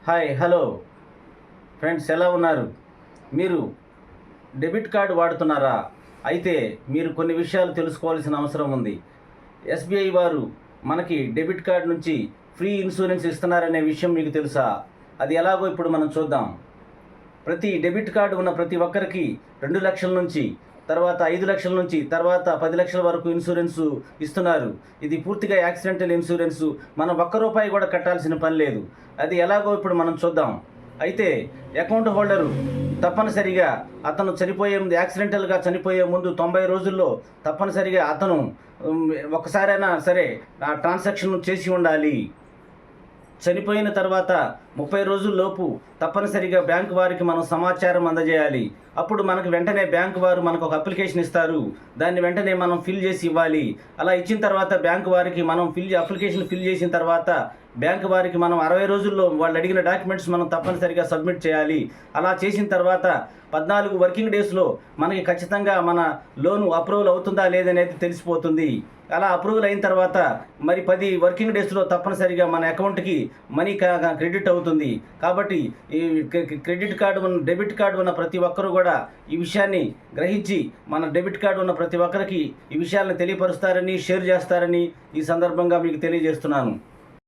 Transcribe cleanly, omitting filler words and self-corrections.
Hi hello friends, ఎలా ఉన్నారు? మీరు డెబిట్ కార్డు వాడుతున్నారా? అయితే మీరు కొన్ని విషయాలు తెలుసుకోవాల్సిన అవసరం ఉంది. ఎస్బీఐ వారు మనకి డెబిట్ కార్డు నుంచి ఫ్రీ ఇన్సూరెన్స్ ఇస్తున్నారనే విషయం మీకు తెలుసా? అది ఎలాగో ఇప్పుడు మనం చూద్దాం. ప్రతి డెబిట్ కార్డు ఉన్న ప్రతి ఒక్కరికి 2 లక్షల నుంచి, తర్వాత 5 లక్షల నుంచి, తర్వాత 10 లక్షల వరకు ఇన్సూరెన్సు ఇస్తున్నారు. ఇది పూర్తిగా యాక్సిడెంటల్ ఇన్సూరెన్సు. మనం ₹1 కూడా కట్టాల్సిన పని లేదు. అది ఎలాగో ఇప్పుడు మనం చూద్దాం. అయితే అకౌంట్ హోల్డరు తప్పనిసరిగా అతను యాక్సిడెంటల్గా చనిపోయే ముందు 90 రోజుల్లో తప్పనిసరిగా అతను ఒక్కసారైనా సరే ఆ ట్రాన్సాక్షన్ చేసి ఉండాలి. చనిపోయిన తర్వాత 30 రోజుల్లోపు తప్పనిసరిగా బ్యాంకు వారికి మనం సమాచారం అందజేయాలి. అప్పుడు మనకు వెంటనే బ్యాంకు వారు మనకు ఒక అప్లికేషన్ ఇస్తారు. దాన్ని వెంటనే మనం ఫిల్ చేసి ఇవ్వాలి. అలా ఇచ్చిన తర్వాత బ్యాంకు వారికి మనం అప్లికేషన్ ఫిల్ చేసిన తర్వాత బ్యాంకు వారికి మనం 60 రోజుల్లో వాళ్ళు అడిగిన డాక్యుమెంట్స్ మనం తప్పనిసరిగా సబ్మిట్ చేయాలి. అలా చేసిన తర్వాత 14 వర్కింగ్ డేస్లో మనకి ఖచ్చితంగా మన లోను అప్రూవల్ అవుతుందా లేదనేది తెలిసిపోతుంది. అలా అప్రూవల్ అయిన తర్వాత మరి 10 వర్కింగ్ డేస్లో తప్పనిసరిగా మన అకౌంట్కి మనీ క్రెడిట్ అవుతుంది. కాబట్టి ఈ డెబిట్ కార్డు ఉన్న ప్రతి ఒక్కరూ కూడా ఈ విషయాన్ని గ్రహించి మన డెబిట్ కార్డు ఉన్న ప్రతి ఒక్కరికి ఈ విషయాలను తెలియపరుస్తారని, షేర్ చేస్తారని ఈ సందర్భంగా మీకు తెలియజేస్తున్నాను.